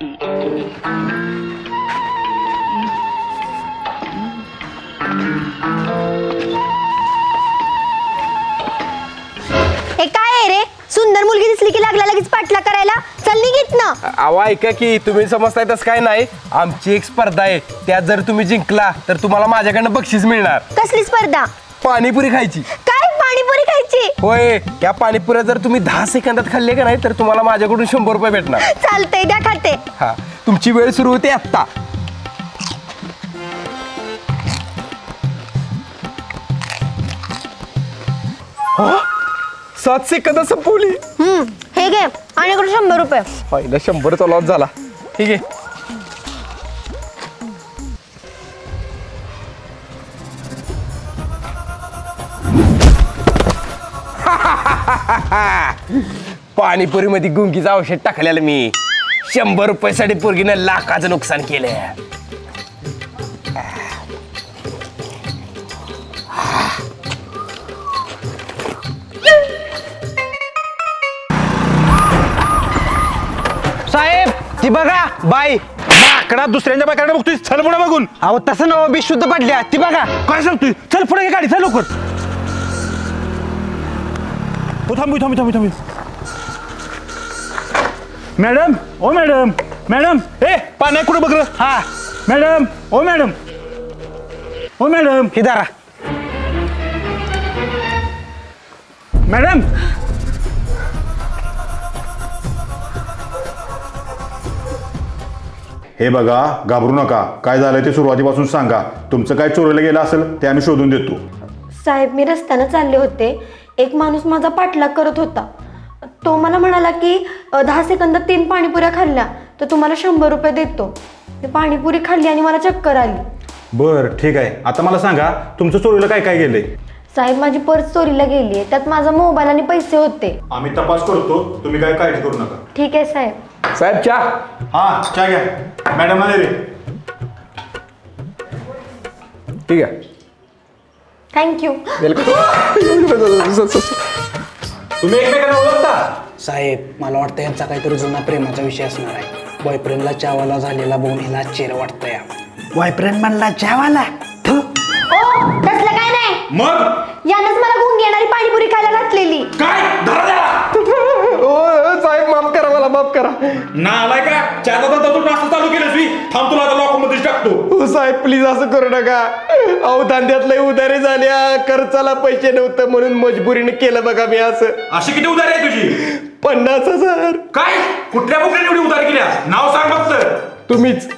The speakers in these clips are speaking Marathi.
हे काय आहे रे? सुंदर मुलगी दिसली की लागला लगेच पाठला करायला. चल निघित ना. अहो ऐका की, तुम्ही समजताय तसं काय नाही. आमची एक स्पर्धा आहे, त्यात जर तुम्ही जिंकला तर तुम्हाला माझ्याकडनं बक्षीस मिळणार. कसली स्पर्धा? पाणीपुरी खायची. काय पाणीपुरी खायची? होय, या पाणीपुऱ्या जर तुम्ही 10 सेकंदात खाल्ले का नाही तर तुम्हाला माझ्याकडून 100 रुपये भेटणार. चालतंय, द्या खाते. हा, तुमची वेळ सुरू होते आत्ता. हा? 7 सेकंदात संपवली. हे घे आणि इकडे 100 रुपये. पहिला 100चा लॉस झाला. ठीक आहे. पाणीपुरी मध्ये गुंगीचं औषध टाकलेलं मी. 100 रुपयासाठी पोरगीनं लाखाचं नुकसान केलं. साहेब ती बघा बाई. माकडा दुसऱ्यांच्या बायकाकडे बघतोय, चल पुढे बघून. अहो तसं नव बी शुद्ध पडल्या. ती बघा. काय सांगतोय? चल पुढे गाडी, चल लवकर. हो थांबू. मॅडम, ओ मॅडम, मॅडम, ए पाण्या कुठे बघ. हा मॅडम, ओ मॅडम, ओ मॅडम, ही दारा. मॅडम. हे बघा, घाबरू नका. काय झालंय ते सुरुवातीपासून सांगा. तुमचं काय चोरीला गेलं असेल ते आम्ही शोधून देतो. साहेब, मी रस्त्यानं चालले होते. एक माणूस माझा पाठलाग करत होता. तो मला म्हणाला की 10 सेकंदात 3 पाणीपुऱ्या खाल्ल्या तर तुम्हाला 100 रुपये देतो. मी पाणीपुरी खाल्ली आणि मला चक्कर आली. बर ठीक आहे. आता मला सांगा, तुमचं चोरीला काय काय गेलंय? साहेब, माझी पर्स चोरीला गेली आहे. त्यात माझा मोबाईल आणि पैसे होते. आम्ही तपास करतो, तुम्ही काय काळजी करू नका. ठीक आहे साहेब. साहेब चहा. हा चहा घ्या. मॅडम आले रे. ठीक आहे. थँक्यू. तुम्ही एकमेकांना ओळखता? साहेब मला वाटतं यांचा काहीतरी जुना प्रेमाचा विषय असणार आहे. बॉयफ्रेंडला चहावाला झालेला बघून हिला आश्चर्य वाटतंय. बॉयफ्रेंड म्हणला चहावाला. तसलं काय नाही. मग यानंच मला गुंगी येणारी पाणीपुरी खायला घातलेली. काय साहेब माफ करा, मला माफ करा. ना आलाय का? चहा तू नाश्ता चालू केलंस मी. थांब, तुला आता लॉकमध्ये टाकतो. साहेब प्लीज असं करू नका. अहो धंद्यातले उधारी झाल्या, खर्चाला पैसे नव्हतं म्हणून मजबुरीने केलं बघा मी असं. अशी किती उधारी आहे तुझी? 50,000. काय? कुठल्या कुठल्या एवढी उधार केल्या? नाव सांग फक्त. तुम्हीच.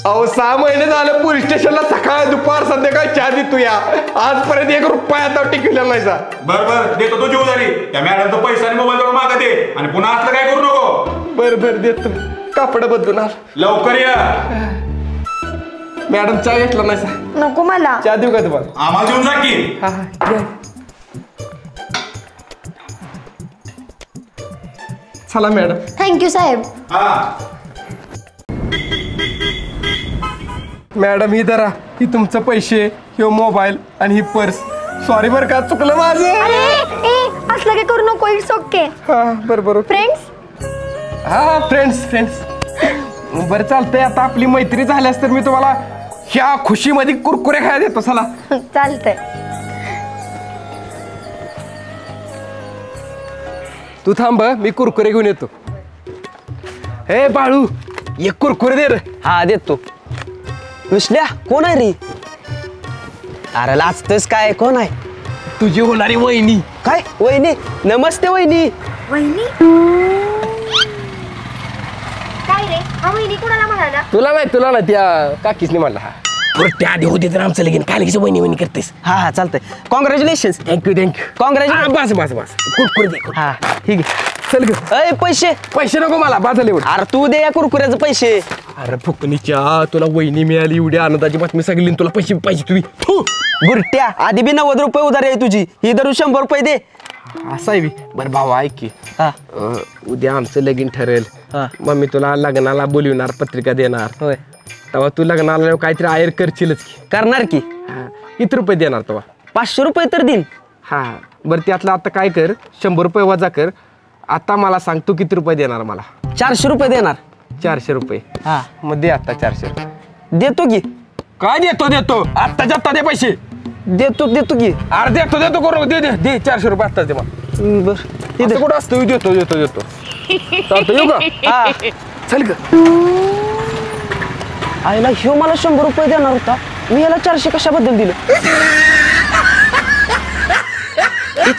अहो 6 महिने झालं पोलीस स्टेशनला सकाळ दुपार संध्याकाळ चहा देतो या. आजपर्यंत 1 रुपया आता टिकवलेला नाही सा. बर देतो तुझी उधारी. त्या मॅडमचा पैसा आणि मोबाईल जवळ मागा दे. आणि पुन्हा असलं काय करू नको. बर देतो. कापड बदलून लवकर या. मॅडम चहा घेतला नाही सा. नको मला. चहा देऊ का तुम्हाला? आम्हाला देऊन जा की. चला मॅडम. थँक्यू साहेब. हा मॅडम ही धरा. ही तुमचं पैसे, हे मोबाईल आणि ही पर्स. सॉरी बरं का, चुकलं माझं. असलं काय करू नको. It's okay. हा बरोबर. फ्रेंड्स. हा फ्रेंड्स. बरं चालतंय. आता आपली मैत्री झाल्यास तर मी तुम्हाला ह्या खुशीमध्ये कुरकुरे खायला देतो. चला. चालतंय. तू थांब, मी कुरकुरे घेऊन येतो. हे बाळू, एक कुरकुरे दे रे. हा देतो. विसल्या कोण आहे रे? अरे लाजतोस काय? कोण आहे? तुझी होणारी वहिनी. काय वहिनी? नमस्ते वहिनी. वहिनी? काय रे? हा वहिनी कोणाला म्हणाला? तुला नाही त्या काकीसने म्हणला. त्या आधी होते तर आमचं लगीन. काय लगेच वहिनी करतेस? हा चालतंय. कॉंग्रॅच्युलेशन. थँक्यू. कॉंग्रॅच्युलेशन. बस कुरकुरे दे. हा ठीक आहे. चल ग. अय पैसे नको मला, बाजूला एवढं. अरे तू दे या कुरकुऱ्याचे पैसे. अरे फुकणीच्या, तुला वहिनी मिळाली एवढी आनंदाची बातमी सगळी. तुला पैसे पाहिजे तुम्ही. बुरट्या आधी बी 90 रुपये उधार आहे तुझी. ही धरून 100 रुपये दे. असं आहे. बरं भाऊ ऐक की, उद्या आमचं लगीन ठरेल. मम्मी तुला लग्नाला बोलवणार, पत्रिका देणार. होय. तेव्हा तू लग्नाला काहीतरी आयर करशीलच की. करणार की. किती रुपये देणार तेव्हा? 500 रुपये तर देईन. हा बरं, त्यातलं आता काय कर, 100 रुपये वजा कर. आता मला सांग, तू किती रुपये देणार मला? 400 रुपये देणार. 400 रुपये हा मग दे आता 400 रुपये. देतो की काय देतो आत्ताच्या आत्ता दे पैसे. देतो की अरे देतो करू दे 400 रुपये आत्ता दे मग. बर इथे कुठं असतो देतो चालतं येऊ का. हा चल ग. आईला ह्यो मला 100 रुपये देणार होता, मी याला 400 कशाबद्दल दिलं?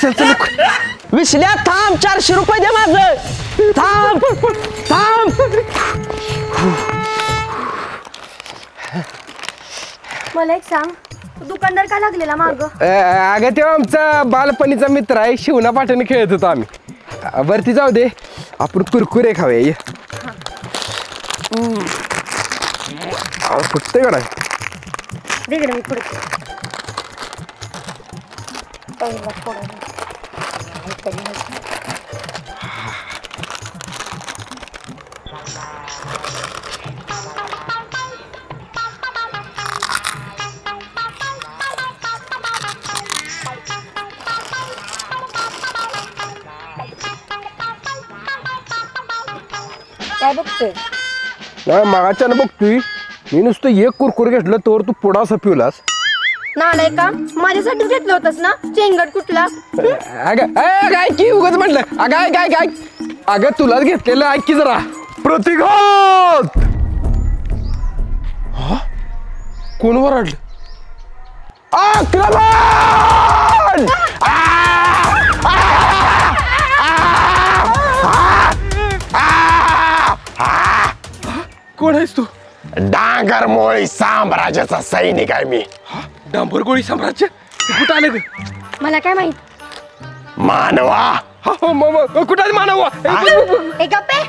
चल विसल्या थांब, 400 रुपये दे माझं. थांब. मला एक सांग, दुकानदार का लागलेला माग? अगं तेव्हा आमचा बालपणीचा मित्र आहे, शिवना पाठीने खेळत होतो आम्ही. वरती जाऊ दे, आपण कुरकुरे खावे. ये फुटते का वेगळं मी पुढे काय बघतोय? नाही मागाच्यानं बघतोय मी नुसतं एक कुरकुर घेतलं तर तू पुढा पिवलास. नालाय का? माझ्यासाठी घेतलं होतस ना चेंगट कुठला? अगं काय की उगाच म्हटलं. अगं अगं तुलाच घेतलेलं ऐक की जरा. प्रतिघात. कोण वरडलं? आक्रमण. कोण आहेस तू? डांगरमोळी साम्राज्याचा सैनिक आहे मी. डांबरगोळी साम्राज्य कुठं आले ते? मला काय माहित? मानवा कुठं मानव? ए गप्पे.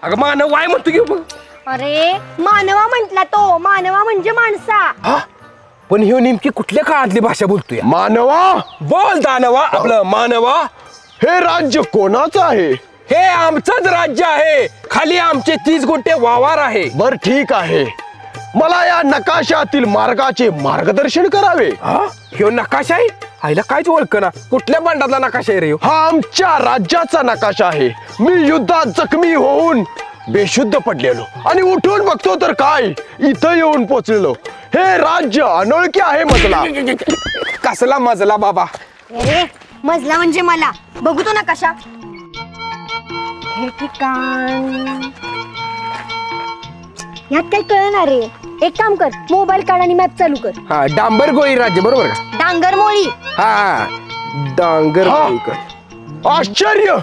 अगं मानव आहे म्हणतो की मग. अरे मानवा म्हंटला तो, मानवा म्हणजे माणसा. पण ही नेमकी कुठल्या काळातली भाषा बोलतोय? मानवा बोल दानवा. आपलं मानवा. हे राज्य कोणाचं आहे? हे आमचंच राज्य आहे. खाली आमचे 30 गुंठे वावर आहे. बर ठीक आहे, मला या नकाशातील मार्गाचे मार्गदर्शन करावे. ह्यो नकाशा आहे? आईला कायच ओळख ना. कुठल्या बंडातला नकाशा आहे रे ह्यो? हा आमच्या राज्याचा नकाशा आहे. मी युद्धात जखमी होऊन बेशुद्ध पडलेलो आणि उठून बघतो तर काय इथं येऊन पोचलेलो. हे राज्य अनोळखी आहे मजला. कसला मजला बाबा? अरे मजला म्हणजे मला. बघू तो नकाशा. हे ठिकाण यात काय कळणार रे. एक काम कर, मोबाईल काढ आणि मॅप चालू कर. हा डांबरगोळी राज्य बरोबर का? डांगरमोळी. हा डांगरगोळी. आश्चर्य,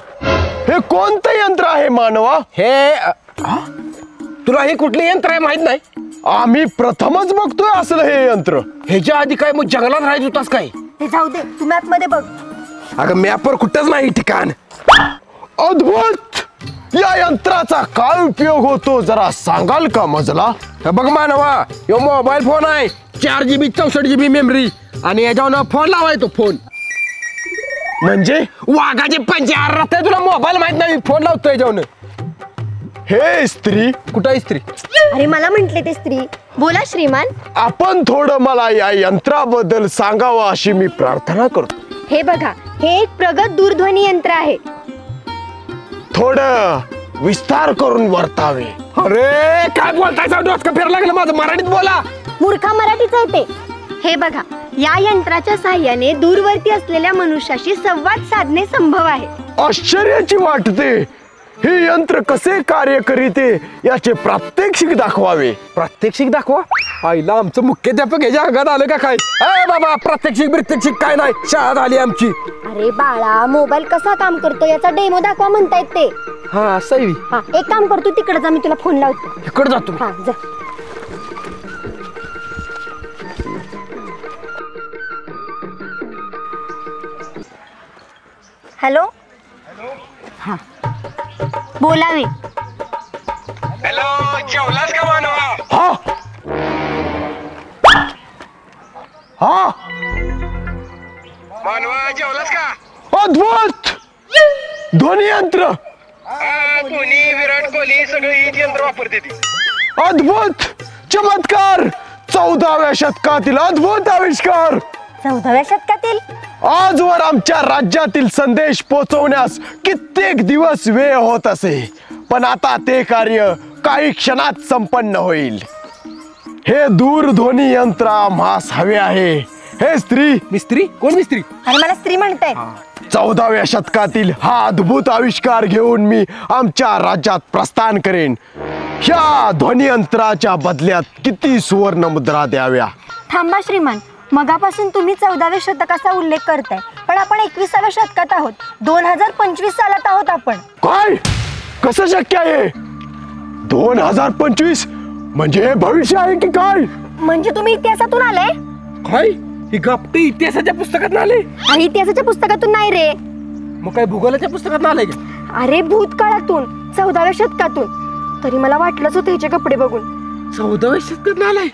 हे कोणतं यंत्र आहे मानवा? हे तुला हे कुठले यंत्र आहे माहित नाही? आम्ही प्रथमच बघतोय असलं हे यंत्र. ह्याच्या आधी काय मग जंगलात राहायचं होतास काय? ते जाऊ दे, तू मॅप मध्ये बघ. अगं मॅपवर कुठंच नाही ठिकाण. अद्भुत. या यंत्राचा काय उपयोग होतो जरा सांगाल का मजला? हे बघ मानवा, ह्यो मोबाईल फोन आहे. 4 GB 64 GB मेमरी आणि याच्यावर फोन लावायचो. फोन म्हणजे वाघाचे पंचे राहते. तुला मोबाईल माहित नाही? फोन लावतो याच्यावर. हे स्त्री कुठं आहे स्त्री? अरे मला म्हंटले ते स्त्री. बोला श्रीमान. आपण थोडं मला या यंत्राबद्दल सांगावं अशी मी प्रार्थना करतो. हे बघा, हे एक प्रगत दूरध्वनी यंत्र आहे. थोडं विस्तार करून वर्तावे. अरे काय बोलताय? डोसकं फिरायला लागलं माझं. मराठीत बोला. मूर्खा मराठीच आहे ते. हे बघा, या यंत्राच्या साहाय्याने दूरवर्ती असलेल्या मनुष्याशी संवाद साधणे संभव आहे. आश्चर्याची वाटते. हे यंत्र कसे कार्य करीते याचे प्रात्यक्षिक दाखवावे. प्रात्यक्षिक दाखवा? आईला आमचं मुख्याध्यापक याच्या अंगात आलं का काय? अरे बाबा प्रात्यक्षिक काय नाही. शाळा झाली आमची. अरे बाळा, मोबाईल कसा काम करतो याचा डेमो दाखवा म्हणतायत ते. हा सही. हा, एक काम करतो, तिकडे जा, मी तुला फोन लावतो. इकडे जातो. हा जा. हॅलो. हा बोलावे. हॅलो, जेवलास का मानवा? हा हा मानवा जेवलास का? अद्भुत. ध्वनी यंत्र. कोहली, विराट कोहली सगळे हीच यंत्र वापरते ती. अद्भुत. चमत्कार. 14व्या शतकातील अद्भुत आविष्कार. 14व्या शतकातील? आजवर आमच्या राज्यातील संदेश पोहोचवण्यास कित्येक दिवस वेळ होत असे, पण आता ते कार्य काही क्षणात संपन्न होईल. हे दूरध्वनी यंत्र आम्हास हवे आहे. हे स्त्री, मिस्त्री कोण मिस्त्री? आणि मला स्त्री म्हणताय? 14व्या शतकातील हा अद्भुत आविष्कार घेऊन मी आमच्या राज्यात प्रस्थान करेन. ह्या ध्वनियंत्राच्या बदल्यात किती सुवर्ण मुद्रा द्याव्या? थांबा श्रीमान, मगापासून तुम्ही 14व्या शतकाचा उल्लेख करताय, पण आपण 21व्या शतकात आहोत. 2025 सालात आहोत आपण. काय? कसं शक्य आहे? 2025 म्हणजे हे भविष्य आहे की काय? म्हणजे तुम्ही इतिहासातून आले? काय ही गप्पे इतिहासाच्या पुस्तकात आले? आणि इतिहासाच्या पुस्तकातून नाही रे, मग काय भूगोलाच्या पुस्तकात आलंय का? अरे भूतकाळातून, 14व्या शतकातून. तरी मला वाटलंच होतं ह्याचे कपडे बघून. 14व्या शतकात आलाय?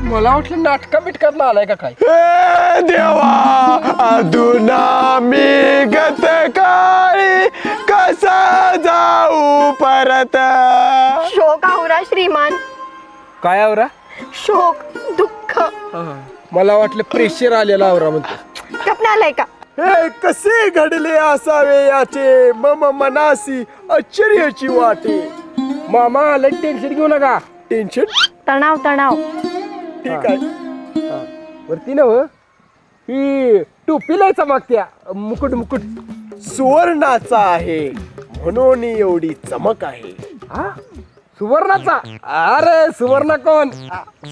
मला वाटलं नाटका बिटकात आलाय का काय? हे देवा, अधुना मी गत काळी कसा जाऊ परत? शोक आहुरा श्रीमान, काय आवरा? शोक, दुःख. मला वाटलं प्रेशर आलेला आवरा म्हणतो. कपडे आलाय का? हे कसे घडले असावे याचे मम मनासी आश्चर्याची वाटे. मामा लय टेन्शन घेऊ नका. टेन्शन? तणाव तणाव. ठीक आहे. वरती नव ही टोपी लय चमकत्या. मुकुट मुकुट सुवर्णाचा आहे म्हणून एवढी चमक आहे. हा सुवर्णाचा? अरे सुवर्ण कोण?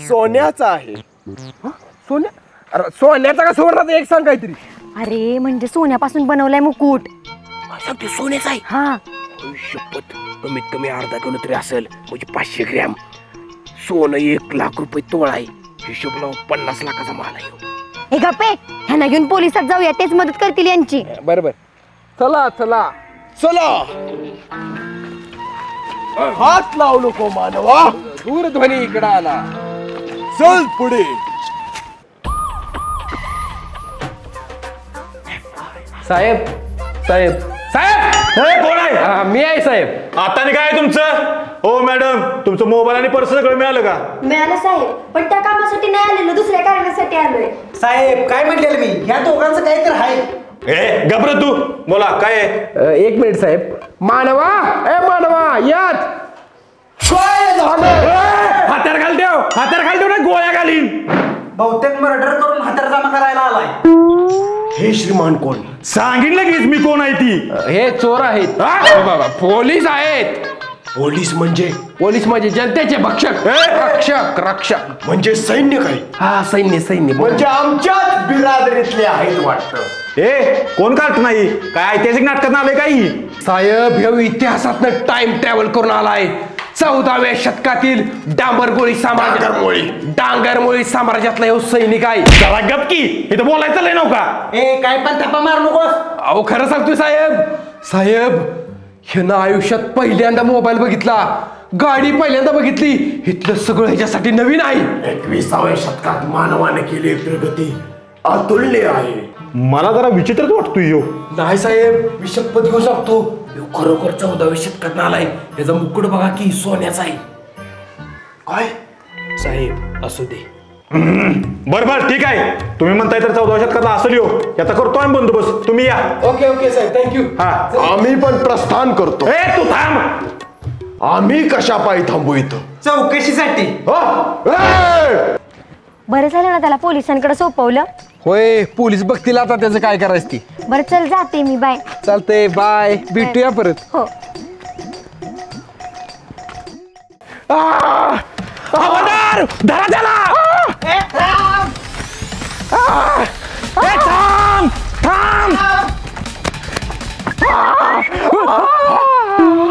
सोन्याचा आहे. सोन्या? अरे सोन्याचा का सुवर्णाचा एक सांग काहीतरी. अरे म्हणजे सोन्यापासून बनवलाय मुकुट. ते सोन्याचा आहे? हा. शपथ, कमीत कमी अर्धा किलो तरी असेल, म्हणजे 500 ग्रॅम सोनं. 1 लाख रुपये तोळा आहे. हिशोब लावून 50 लाखाचा माल आहे. हे गप्पे, ह्यांना घेऊन पोलिसात जाऊया, तेच मदत करतील यांची. बरोबर. चला चला चला. हात लावू नको मानवा. दूरध्वनी इकडे आला. चल पुढे. साहेब साहेब साहेब, कोण आहे? मी आहे साहेब. आता काय आहे तुमचं? हो मॅडम, तुमचं मोबाईल आणि पर्स सगळं मिळालं का? मिळालं साहेब, पण त्या कामासाठी नाही आलेलो, दुसऱ्या कारणासाठी आलोय. साहेब काय म्हटलेलं मी, ह्या दोघांचं काही तर आहे. ए घाबर तू, बोला काय आहे? 1 मिनिट साहेब. मानवा, ए मानवा यात. हातार घाल ठेव, हातार घाल ठेव ना, गोळ्या घालीन. बहुतेक मर्डर करून हातार जमा करायला आलाय. हे श्रीमान कोण? सांगितलं लगेच मी कोण आहे ती. हे चोर आहेत. पोलीस आहेत. पोलीस म्हणजे? पोलीस म्हणजे जनतेचे भक्षक, रक्षक रक्षक. म्हणजे सैन्य काय? हा सैन्य सैन्य. म्हणजे आमच्याच बिरादरीतले आहेत वाटतं. ए कोण काढत नाही? काय ऐतिहासिक नाटकात आलंय काही? साहेब हे इतिहासातनं टाइम ट्रॅव्हल करून आलाय. 14व्या शतकातील डांबरगोळी डांगरमोळी साम्राज्यातला हे सैनिक आहे. जरा गपकी, इथं बोलायचं लय नव्हता. ए काय पण थप्पा मारू नकोस. अहो खरं सांगतोय साहेब. साहेब ह्यानं आयुष्यात पहिल्यांदा मोबाईल बघितला, गाडी पहिल्यांदा बघितली. इथलं सगळं ह्याच्यासाठी नवीन आहे. 21व्या शतकात मानवाने केली प्रगती अतुल्य आहे. मला जरा विचित्रच वाटतोय यो. नाही साहेब, मी शपथ घेऊ शकतो, खरोखर 14व्या शतकात आलाय. त्याचा मुकुट बघा की सोन्याचा आहे. काय? साहेब असू दे. बर बर ठीक आहे, तुम्ही म्हणताय तर 14व्या शतकातला असेल यो. याचा करतो आम्ही बंदोबस्त, तुम्ही या. ओके ओके साहेब, थँक्यू. हा. आम्ही पण प्रस्थान करतो. ए तू थांब. आम्ही कशा पायी थांबू इथं? चौकशीसाठी. बरं झालं ना त्याला पोलिसांकडे सोपवलं. होय, पोलीस बघतील आता त्याचं काय करायचं ती. बरं चल, जाते मी, बाय. चालतंय, बाय, भेटूया परत. हो. हवालदार धरा त्याला.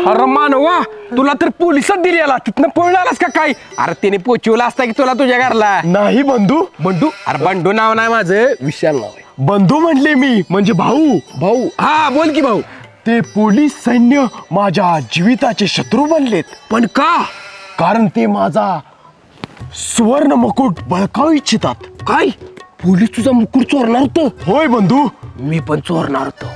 अरे मानवा, तुला तर पोलिसात दिली आला, तिथनं पळून आलास का काय? अरे त्याने पोचवला असता की तुला तुझ्या घरला. नाही बंधू. बंडू? अरे बंडू नाव नाही माझं, विशाल नाव आहे. बंधू म्हणले मी, म्हणजे भाऊ. भाऊ? हा बोल की भाऊ. ते पोलीस सैन्य माझ्या जीविताचे शत्रू बनलेत. पण का? कारण ते माझा सुवर्ण मुकुट बळकावू इच्छितात. काय? पोलीस तुझा मुकुट चोरणार होतं? होय बंधू. मी पण चोरणार होतो.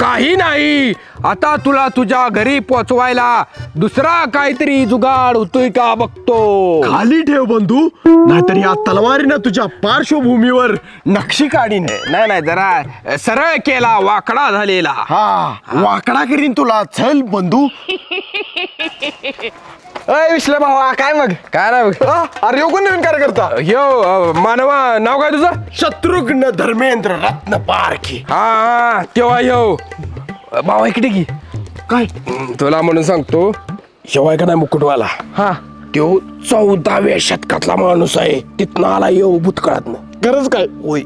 काही नाही, आता तुला तुझ्या घरी पोचवायला दुसरा काहीतरी जुगाड होतोय का बघतो. खाली ठेव बंधू, नाहीतर या तलवारीनं तुझ्या पार्श्वभूमीवर नक्षी काढीन. नाही नाही, जरा सरळ केला वाकडा झालेला. हा, वाकडा करीन तुला. चल बंधू. अय विश्ले भावा काय मग काय ना अरे यो कोण नवीन कार्यकर्ता मानवा नाव काय तुझं? शत्रुघ्न धर्मेंद्र रत्न पारखी. हा तेव्हा भावा इकडे की काय तुला म्हणून सांगतो शेवाय का नाही मुकुटवाला हा तो 14व्या शतकातला माणूस आहे. तिथनं आला येऊ भूतकाळातनं. गरज काय होय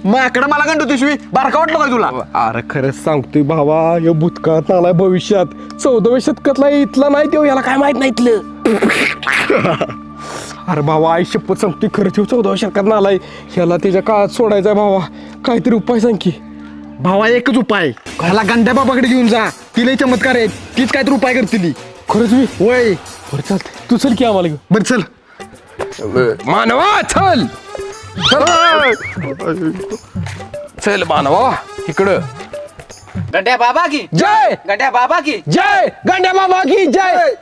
माकडं मला कंटू तुझी बारका वाटलं काय तुला? अरे खरंच सांगतोय भावा यो भूतकाळात आलाय भविष्यात. 14व्या शतकातला इथला नाही तो याला काय माहित नाही इथलं. अरे भावा आई शपथ सांगतोय खरं तो 14व्या शतकात आलाय. ह्याला त्याच्या काळात सोडायचा भावा. काहीतरी उपाय सांग की. भावा एकच उपाय ह्याला गंड्या बाबाकडे घेऊन जा. तिला चमत्कार आहेत तीच काहीतरी उपाय करतील. खरंच मी वय बरं चालतंय तू चल की आम्हाला घेऊन. बर चल मानवा चल चल मानवा इकडं. गंड्या बाबा की जय गंड्या बाबा की जय गंड्या बाबा की जय.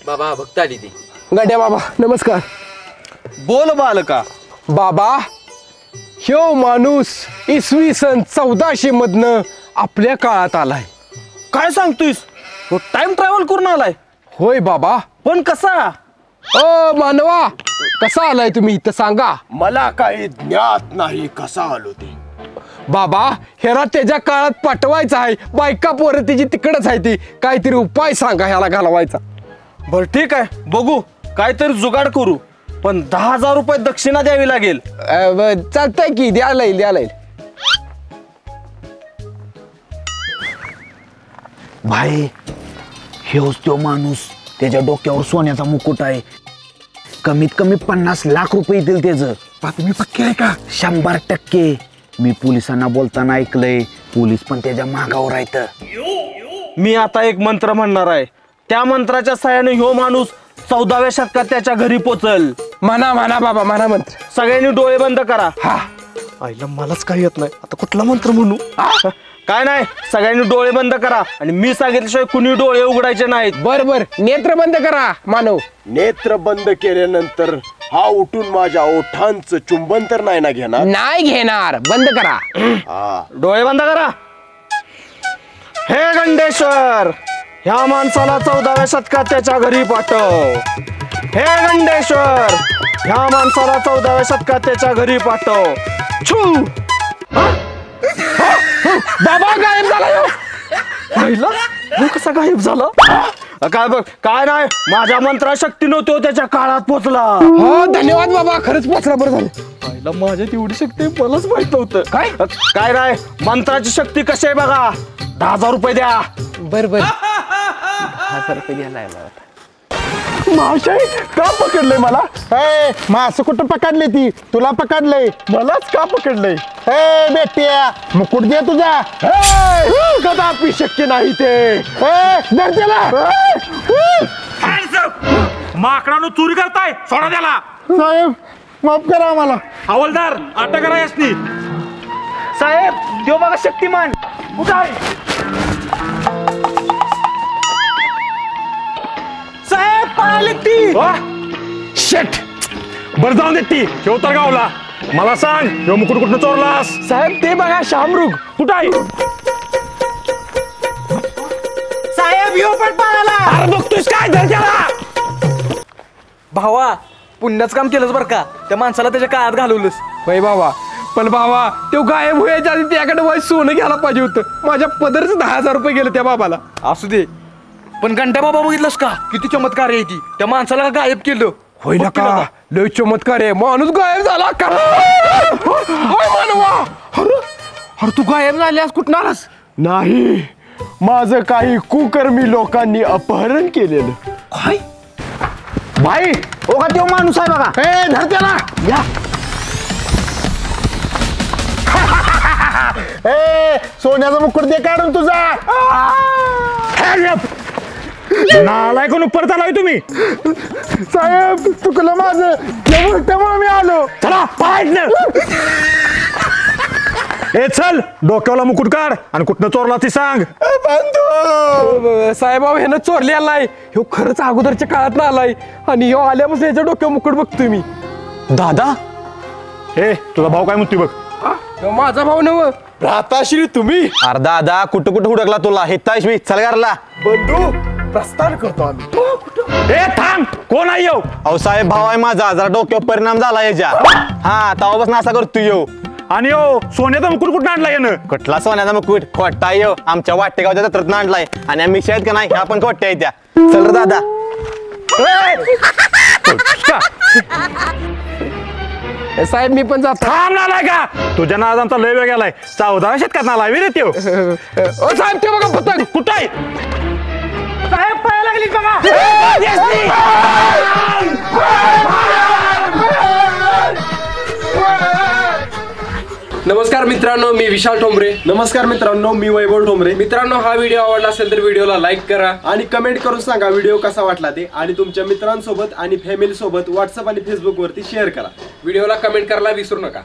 बाबा भक्त आली ती. गंड्या बाबा नमस्कार. बोल बालका. बाबा ह्यो माणूस इसवी सन 1400 मधनं आपल्या काळात आलाय. काय सांगतोयस टाइम ट्रॅव्हल करून आलाय? होय बाबा. पण कसा? ओ मानवा कसा आलाय तुम्ही इथं सांगा. मला काही ज्ञात नाही कसा आलो ते. बाबा ह्याला त्याच्या काळात पाठवायचं आहे. बायका पोरं तिची तिकडच आहे ती. काहीतरी उपाय सांगा ह्याला घालवायचा. बर ठीक आहे बघू काहीतरी जुगाड करू. पण 10,000 रुपये दक्षिणा द्यावी लागेल. चालतंय की द्यायला येईल. भाई हेच तो माणूस त्याच्या डोक्यावर सोन्याचा मुकुट आहे. कमीत कमी 50 लाख रुपये येतील त्याचं. तुम्ही पक्के आहे का? 100%. मी पोलिसांना बोलताना ऐकलंय पोलीस पण त्याच्या मागावर आहेत. मी आता एक मंत्र म्हणणार आहे. त्या मंत्राच्या सहाय्याने ह्यो माणूस 14व्या शतकात त्याच्या घरी पोचल. म्हणा बाबा म्हणा मंत्र. सगळ्यांनी डोळे बंद करा. हा आईला मलाच काही येत नाही आता कुठला मंत्र म्हणू. काय नाही सगळ्यांनी डोळे बंद करा आणि मी सांगितल्याशिवाय कुणी डोळे उघडायचे नाहीत. बर नेत्र बंद करा मानव. नेत्र बंद केल्यानंतर हा उठून माझ्या ओठांचं चुंबन तर नाही ना घेणार? नाही घेणार. बंद करा. डोळे बंद करा. हे गंडेश्वर ह्या माणसाला 14व्या शतकात त्याच्या घरी पाठव. हे गंडेश्वर ह्या माणसाला 14व्या शतकात त्याच्या घरी पाठव. छू बाबा गायब झाला ह्यो. पाहिलं हो कसा गायब झाला. काय बघ काय नाही माझ्या मंत्रा शक्ती नव्हती त्याच्या काळात पोचला. हो धन्यवाद बाबा खरंच पोचला. बरं झालं. पाहिला माझ्या तेवढी शक्ती मलाच माहित नव्हतं. काय नाही मंत्राची शक्ती कशी आहे बघा. 10,000 रुपये द्या. बर 1000 रुपये द्यायला. माशाई का पकडलंय मला? मासं कुठं पकडले ती? तुला पकडलंय. मलाच का पकडलंय? बेट्या मुकुट दे तुझा. कदापि शक्य नाही ते. माकडानं चोरी करताय सोडा त्याला. साहेब माफ करा आम्हाला. हवालदार अटक करा यासनी. साहेब देव बघा शक्तिमान कुठं आहे? साहेब पळाली ती. शेट बरं जाऊन देत ती शेवतर गावला. मला सांग ह्यो मुकुट कुठनं चोरलास? साहेब ते बघा शामरुग कुठं आहे? साहेब यो पण पळाला. अरे बघतोस काय धर त्याला. भावा पुण्याचं काम केलंच बरं का. त्या माणसाला त्याच्या काळात घालवलंस. होय बाबा. पण बाबा तो गायब व्हायच्या आधी त्याकडे वय सोनं घ्यायला पाहिजे होतं. माझ्या पदरच 10,000 रुपये गेले त्या बाबाला. असू दे पण घंटा बाबा बघितलंस का किती चमत्कार आहे ती. त्या माणसाला गायब केलं. होईल का लय चमत्कार आहे. माणूस गायब झाला का? होय मानवा. अरे तू गायब झाल्यास कुठं आलास? नाही माझं काही कुकर्मी लोकांनी अपहरण केलेलं. काय भाई ओ का तो माणूस आहे बघा. धर त्याला. या सोन्याचा मुकुट दे काढून तुझा. नालाय कोण परत आलाय तुम्ही? साहेब चुकलं माझं. त्यामुळे मी आलो. चला पाहायचं. ए चल डोक्याला मुकुट काढ आणि कुठनं चोरला ती सांग. साहेब ह्यानं चोरलेला नाही. ह्यो खरंच अगोदरच्या काळात आलाय आणि ह्यो आल्यापासून याच्या डोक्यावर मुकुट बघतोय मी. दादा ए तुझा भाऊ काय म्हणतोय बघ. ह्यो माझा भाऊ नव. राहताश्री तुम्ही अरे दादा कुठं कुठं हुडकला तुला हिताश मी चल घरला बंधू प्रस्थान करतो आम्ही ए थांब कोण आहे येऊ अहो साहेब भाव आहे माझा जरा डोक्यावर परिणाम झाला याच्या हा तेव्हापासून असा करतो येऊ आणि हो सोन्याचा मुकुट कुठं आणला यानं कुठला सोन्याचा मुकुट खोटा येऊ आमच्या वाटेगावच्या जत्रात आणलाय आणि आम्ही आहेत का नाही ह्या पण खोट्या आहेत त्या चल रे दादा साहेब मी पण जातो थांब नालाय का तुझ्या नादांचा लय वेळ गेलाय 14व्या शतकात नालाय रे त्यो ओ साहेब ते बघा पतंग कुठं आहे साहेब पाया लागली बघा नमस्कार मित्रांनो, मी विशाल ठोंबरे. नमस्कार मित्रांनो, मी वैभव ठोंबरे. मित्रांनो, हा व्हिडिओ आवडला असेल तर व्हिडिओला लाईक करा आणि कमेंट करून सांगा व्हिडिओ कसा वाटला ते आणि तुमच्या मित्रांसोबत आणि फॅमिली सोबत व्हॉट्सअप आणि फेसबुक वरती शेअर करा. व्हिडिओला कमेंट करायला विसरू नका.